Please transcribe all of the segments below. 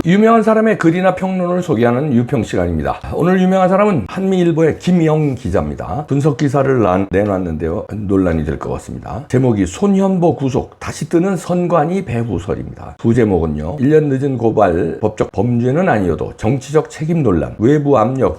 유명한 사람의 글이나 평론을 소개하는 유평 시간입니다. 오늘 유명한 사람은 한미일보의 김영 기자입니다. 분석 기사를 내놨는데요. 논란이 될 것 같습니다. 제목이 손현보 구속 다시 뜨는 선관위 배후설입니다. 부제목은요. 1년 늦은 고발 법적 범죄는 아니어도 정치적 책임 논란, 외부 압력,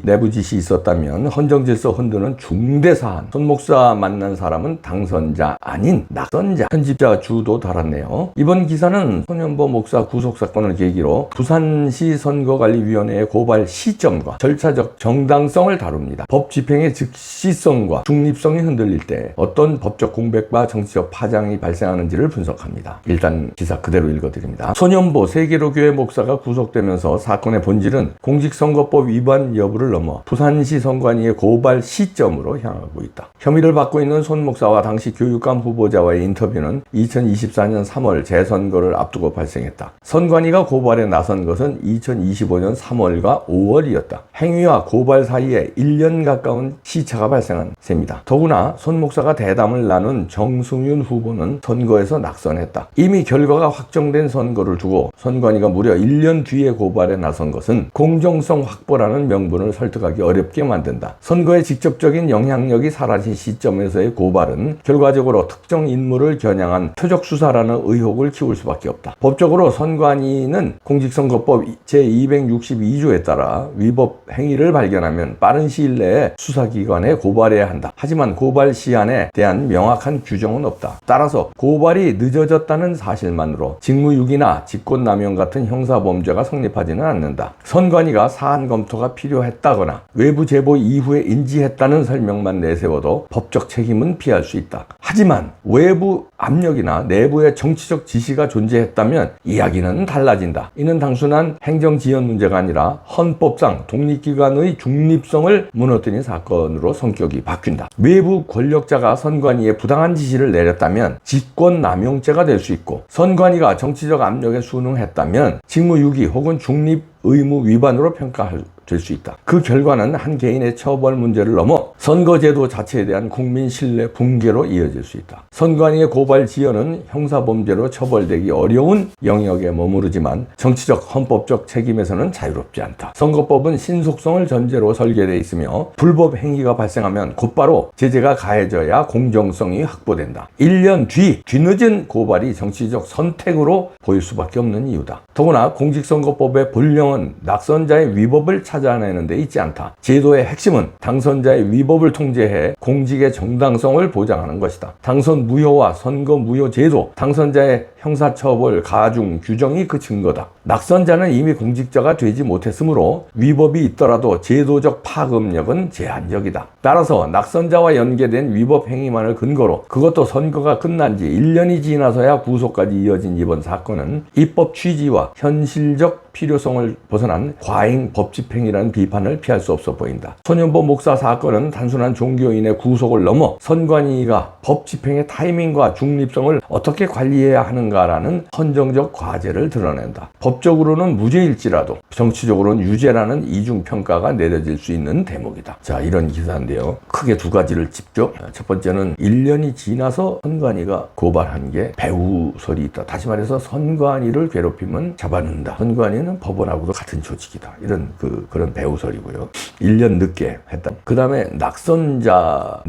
내부 지시 있었다면 헌정질서 흔드는 중대 사안. 손 목사 만난 사람은 당선자 아닌 낙선자. 편집자 주도 달았네요. 이번 기사는 손현보 목사 구속 사건을 계기로 부산시 선거관리위원회의 고발 시점과 절차적 정당성을 다룹니다. 법 집행의 즉시성과 중립성이 흔들릴 때 어떤 법적 공백과 정치적 파장이 발생하는지를 분석합니다. 일단 기사 그대로 읽어드립니다. 손현보 세계로교회 목사가 구속되면서 사건의 본질은 공직선거법 위반 여부를 넘어 부산시 선관위의 고발 시점으로 향하고 있다. 혐의를 받고 있는 손 목사와 당시 교육감 후보자와의 인터뷰는 2024년 3월 재선거를 앞두고 발생했다. 선관위가 고발에 나선 것은 2025년 3월과 5월이었다. 행위와 고발 사이에 1년 가까운 시차가 발생한 셈이다. 더구나 손 목사가 대담을 나눈 정승윤 후보는 선거에서 낙선했다. 이미 결과가 확정된 선거를 두고 선관위가 무려 1년 뒤에 고발에 나선 것은 공정성 확보라는 명분을 설득하기 어렵게 만든다. 선거의 직접적인 영향력이 사라진 시점에서의 고발은 결과적으로 특정 인물을 겨냥한 표적 수사라는 의혹을 키울 수밖에 없다. 법적으로 선관위는 공직선거법 제262조에 따라 위법 행위를 발견하면 빠른 시일 내에 수사기관에 고발해야 한다. 하지만 고발 시한에 대한 명확한 규정은 없다. 따라서 고발이 늦어졌다는 사실만으로 직무유기나 직권남용 같은 형사범죄가 성립하지는 않는다. 선관위가 사안 검토가 필요했다거나 외부 제보 이후에 인지했다는 설명만 내세워도 법적 책임은 피할 수 있다. 하지만 외부 압력이나 내부의 정치적 지시가 존재했다면 이야기는 달라진다. 이는 단순한 행정지연 문제가 아니라 헌법상 독립기관의 중립성을 무너뜨린 사건으로 성격이 바뀐다. 외부 권력자가 선관위에 부당한 지시를 내렸다면 직권남용죄가 될 수 있고, 선관위가 정치적 압력에 순응했다면 직무유기 혹은 중립 의무 위반으로 평가될 수 있다. 그 결과는 한 개인의 처벌 문제를 넘어 선거제도 자체에 대한 국민 신뢰 붕괴로 이어질 수 있다. 선관위의 고발 지연은 형사범죄로 처벌되기 어려운 영역에 머무르지만 정치적 헌법적 책임에서는 자유롭지 않다. 선거법은 신속성을 전제로 설계되어 있으며 불법 행위가 발생하면 곧바로 제재가 가해져야 공정성이 확보된다. 1년 뒤늦은 고발이 정치적 선택으로 보일 수밖에 없는 이유다. 더구나 공직선거법의 본령은 낙선자의 위법을 찾아내는 데 있지 않다. 제도의 핵심은 당선자의 위법을 통제해 공직의 정당성을 보장하는 것이다. 당선 무효와 선거 무효 제도, 당선자의 형사처벌 가중 규정이 그 증거다. 낙선자는 이미 공직자가 되지 못했으므로 위법이 있더라도 제도적 파급력은 제한적이다. 따라서 낙선자와 연계된 위법 행위만을 근거로, 그것도 선거가 끝난 지 1년이 지나서야 구속까지 이어진 이번 사건은 입법 취지와 현실적 필요성을 벗어난 과잉 법집행이라는 비판을 피할 수 없어 보인다. 손현보 목사 사건은 단순한 종교인의 구속을 넘어 선관위가 법집행의 타이밍과 중립성을 어떻게 관리해야 하는가라는 헌정적 과제를 드러낸다. 법적으로는 무죄일지라도 정치적으로는 유죄라는 이중평가가 내려질 수 있는 대목이다. 자, 이런 기사인데요. 크게 두 가지를 짚죠. 첫 번째는 1년이 지나서 선관위가 고발한 게 배후설이 있다. 다시 말해서 선관위를 괴롭히면 잡아놓는다. 선관위는 법원하고도 같은 조직이다. 이런 그런 배후설이고요. 1년 늦게 했다. 그 다음에 낙선자하고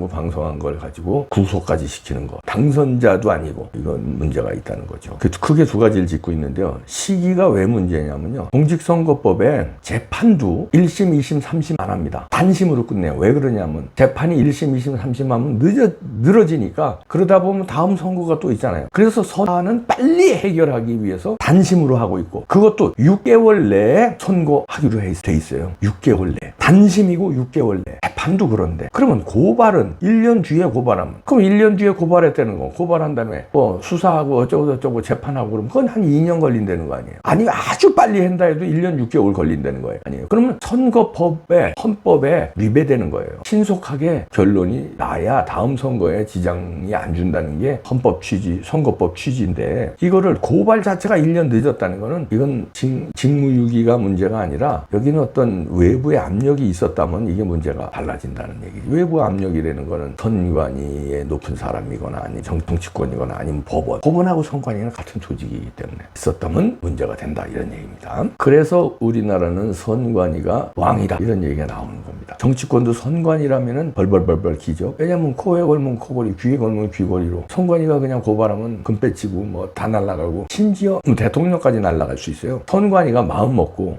방송한 걸 가지고 구속까지 시키는 거. 당선자도 아니고 이건 문제가 있다는 거죠. 크게 두 가지를 짚고 있는데요. 시기가 왜 문제냐면요. 공직선거법에 재판도 1심, 2심, 3심 안 합니다. 단심으로 끝내요. 왜 그러냐면 재판이 1심, 2심, 3심 하면 늘어지니까 그러다 보면 다음 선거가 또 있잖아요. 그래서 선거는 빨리 해결하기 위해서 단심으로 하고 있고, 그것도 6개월 내에 선고하기로 돼 있어요. 6개월 내. 단심이고 6개월 내. 재판도 그런데. 그러면 고발은 1년 뒤에 고발하면, 그럼 1년 뒤에 고발했다는 거. 고발한 다음에 수사하고 어쩌고 재판하고 그러면 그건 한 2년 걸린다는 거 아니에요. 아니 아주 빨리 한다 해도 1년 6개월 걸린다는 거예요. 아니에요. 그러면 선거법에, 헌법에 위배되는 거예요. 신속하게 결론이 나야 다음 선거에 지장이 안 준다는 게 헌법 취지, 선거법 취지인데, 이거를 고발 자체가 1년 늦었다는 거는 이건 직무유기가 문제가 아니라 여기는 어떤 외부의 압력이 있었다면 이게 문제가 달라요. 달라진다는 얘기지. 외부 압력이라는 거는 선관위의 높은 사람이거나 아니면 정치권이거나 아니면 법원하고 선관위는 같은 조직이기 때문에 있었다면 문제가 된다 이런 얘기입니다. 그래서 우리나라는 선관위가 왕이다 이런 얘기가 나오는 겁니다. 정치권도 선관위라면은 벌벌벌벌 기죠. 왜냐면 코에 걸면 코걸이, 귀에 걸면 귀걸이로 선관위가 그냥 고발하면 금 빼치고 뭐 다 날아가고 심지어 대통령까지 날아갈 수 있어요. 선관위가 마음 먹고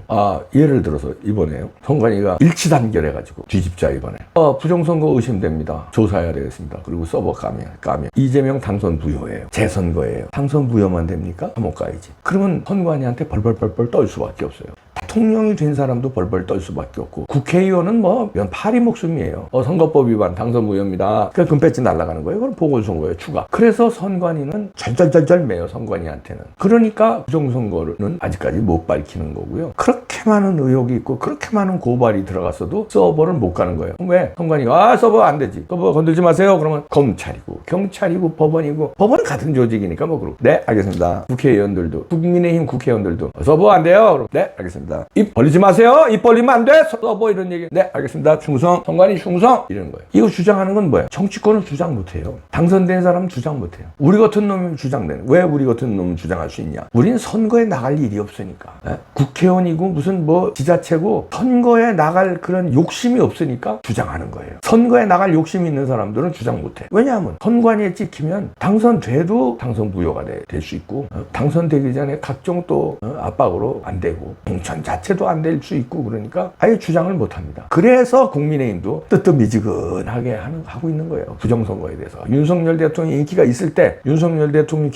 예를 들어서 이번에요. 선관위가 일치단결해가지고 뒤집자 이번에 부정선거 의심됩니다. 조사해야 되겠습니다. 그리고 서버 까면 이재명 당선 부여예요. 재선거예요. 당선 부여만 됩니까? 감옥 가야지. 그러면 선관위한테 벌벌벌벌 떨 수밖에 없어요. 대통령이 된 사람도 벌벌 떨 수밖에 없고 국회의원은 뭐 파리 목숨이에요. 선거법 위반 당선 무효입니다. 그러니까 금배지 날아가는 거예요. 그럼 보궐선거예요. 추가. 그래서 선관위는 절절절절 매요. 선관위한테는. 그러니까 부정선거는 아직까지 못 밝히는 거고요. 그렇게 많은 의혹이 있고 그렇게 많은 고발이 들어갔어도 서버를 못 가는 거예요. 왜? 선관위가 서버 안 되지. 서버 건들지 마세요. 그러면 검찰이고 경찰이고 법원이고 법원은 같은 조직이니까 뭐 그러고 네 알겠습니다. 국회의원들도 국민의힘 국회의원들도 서버 안 돼요. 그럼 네 알겠습니다. 입 벌리지 마세요. 입 벌리면 안 돼. 서버 이런 얘기. 네 알겠습니다. 충성. 선관위 충성. 이러는 거예요. 이거 주장하는 건 뭐예요? 정치권은 주장 못해요. 당선된 사람은 주장 못해요. 우리 같은 놈이 주장되는. 왜 우리 같은 놈은 주장할 수 있냐? 우린 선거에 나갈 일이 없으니까. 네? 국회의원이고 무슨 뭐 지자체고 선거에 나갈 그런 욕심이 없으니까 주장하는 거예요. 선거에 나갈 욕심이 있는 사람들은 주장 못해. 왜냐하면 선관위에 찍히면 당선돼도 당선 부여가 될 수 있고 당선되기 전에 각종 또 압박으로 안 되고 공천 자체도 안 될 수 있고 그러니까 아예 주장을 못합니다. 그래서 국민의힘도 뜨뜻미지근하게 하고 있는 거예요. 부정선거에 대해서. 윤석열 대통령이 인기가 있을 때 윤석열 대통령이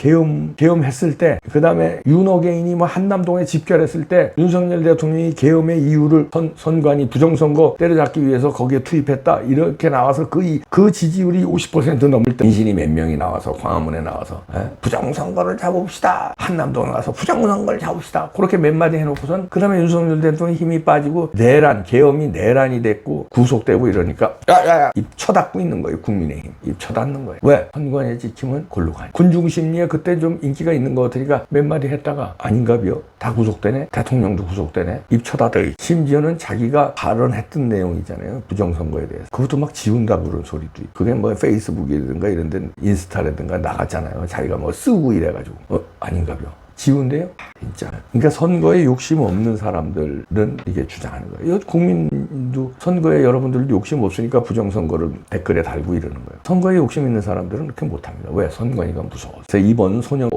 계엄했을 때 그 다음에 윤어게인이 뭐 한남동에 집결했을 때 윤석열 대통령이 계엄의 이유를 선관위 부정선거 때려잡기 위해서 거기에 투입했다 이렇게 나와서 그 지지율이 50% 넘을 때 인신이 몇 명이 나와서 광화문에 나와서 부정선거를 잡읍시다. 한남동에 가서 부정선거를 잡읍시다. 그렇게 몇 마디 해놓고선 그 다음에 윤석열 대통령이 힘이 빠지고 계엄이 내란이 됐고 구속되고 이러니까 야야야 입 쳐닫고 있는 거예요. 국민의힘 입 쳐닫는 거예요. 왜? 선관위에 찍히면 골로 가요. 군중심리에 그때 좀 인기가 있는 거 같으니까 몇 마디 했다가 아닌가벼 다 구속되네. 대통령도 구속되네. 입 쳐닫아. 심지어는 자기가 발언했던 내용이잖아요. 부정선거에 대해서. 그것도 막 지운다 그런 소리도 있고. 그게 뭐 페이스북이라든가 이런 데 인스타라든가 나갔잖아요. 자기가 뭐 쓰고 이래가지고 아닌가벼. 지운데요? 진짜. 그러니까 선거에 욕심 없는 사람들은 이게 주장하는 거예요. 국민도 선거에 여러분들도 욕심 없으니까 부정선거를 댓글에 달고 이러는 거예요. 선거에 욕심 있는 사람들은 그렇게 못합니다. 왜? 선관위가 무서워. 그래서 이번 손영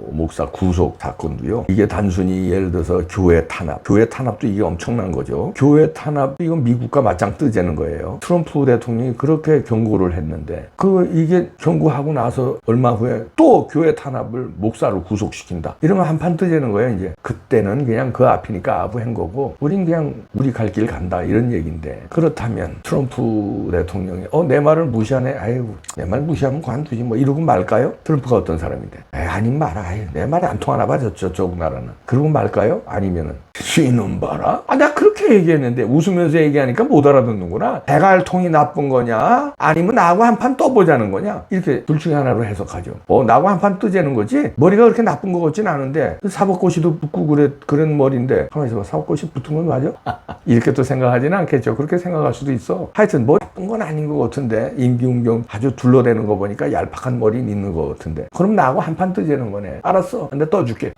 목사 구속 사건도요. 이게 단순히 예를 들어서 교회 탄압도 이게 엄청난 거죠. 교회 탄압 이건 미국과 맞짱 뜨자는 거예요. 트럼프 대통령이 그렇게 경고를 했는데 이게 경고하고 나서 얼마 후에 또 교회 탄압을 목사로 구속시킨다. 이러면 한판 뜨자는 거예요. 이제 그때는 그냥 그 앞이니까 아부한 거고 우린 그냥 우리 갈 길 간다 이런 얘기인데 그렇다면 트럼프 대통령이 내 말을 무시하네. 아이고 내 말 무시하면 관두지 뭐 이러고 말까요? 트럼프가 어떤 사람인데 아님 마라. 내 말이 안 통하나 봐 저쪽 나라는. 그러고 말까요? 아니면은 쉬는 봐라. 나 그렇게 얘기했는데 웃으면서 얘기하니까 못 알아듣는구나. 대갈통이 나쁜 거냐 아니면 나하고 한판 떠보자는 거냐 이렇게 둘 중에 하나로 해석하죠. 나하고 한판 뜨자는 거지 머리가 그렇게 나쁜 거 같진 않은데 사법고시도 붙고 그런 머리인데 가만히 있어봐. 사법고시 붙은 건 맞아? 이렇게 또 생각하지는 않겠죠. 그렇게 생각할 수도 있어. 하여튼 뭐 나쁜 건 아닌 것 같은데 임기응경 아주 둘러대는 거 보니까 얄팍한 머리는 있는 것 같은데 그럼 나하고 한판 뜨자는 거네. 알았어. 근데 떠줄게.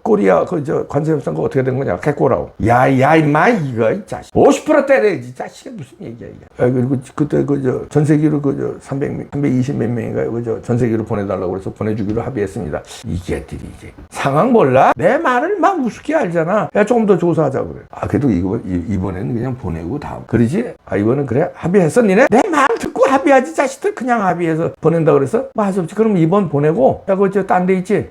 코리아 관세협상 거 어떻게 된 거냐? 개꼬라고. 야 임마 이거 이 자식 50% 때려야지. 자식이 무슨 얘기야 이게. 그리고 그때 전세기로 320 몇 명인가요? 전세기로 보내달라고 그래서 보내주기로 합의했습니다. 이게들이 이제 상황 몰라? 내 말을 막 우습게 알잖아. 야 조금 더 조사하자 그래. 그래도 이번에는 그냥 보내고 다음. 그러지? 이번엔 그래? 합의했어 니네? 내 말 듣고 합의하지 자식들 그냥 합의해서 보낸다 그래서? 할 수 없지. 그럼 이번 보내고 딴 데 있지?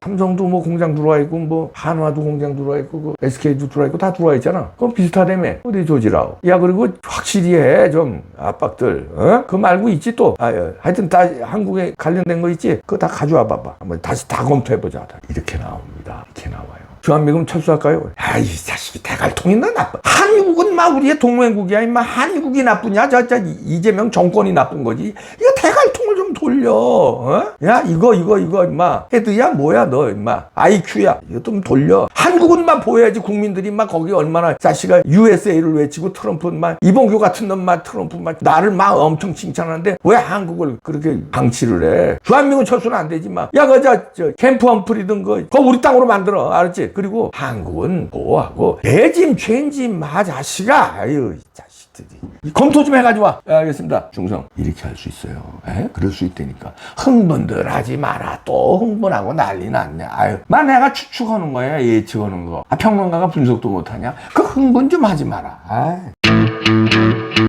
삼성도 뭐 공장 들어와 있고 뭐 한화도 공장 들어와 있고 SK도 들어와 있고 다 들어와 있잖아. 그럼 비슷하다며. 어디 조지라고. 그리고 확실히 해 좀 압박들. 그거 말고 있지 또. 하여튼 다 한국에 관련된 거 있지? 그거 다 가져와 봐봐. 한번 다시 다 검토해보자. 이렇게 나옵니다. 이렇게 나와요. 주한미군 철수할까요? 이 자식이 대갈통이나 나빠. 한국은 막 우리의 동맹국이야. 임마 한국이 나쁘냐? 이재명 정권이 나쁜 거지. 이거 대갈통을 좀 좀 돌려. 어? 야 이거 임마 헤드야 뭐야 너 임마 IQ야 이거 좀 돌려. 한국은 막 보여야지. 국민들이 막 거기 얼마나 자식아 USA를 외치고 트럼프 막 이봉규 같은 놈 막 트럼프 막 나를 막 엄청 칭찬하는데 왜 한국을 그렇게 방치를 해. 주한미군 철수는 안 되지 마. 야 저 캠프 험프리든 그거 우리 땅으로 만들어. 알았지? 그리고 한국은 보호하고 레짐 체인지 마 자식아. 아유 이 자식들이 검토 좀 해가지고 와. 알겠습니다. 중성 이렇게 할 수 있어요. 에? 그럴 수 있다니까. 흥분들 하지 마라. 또 흥분하고 난리 났네. 아유 막 내가 추측하는 거야. 예측하는 거. 평론가가 분석도 못하냐. 그 흥분 좀 하지 마라. 아이.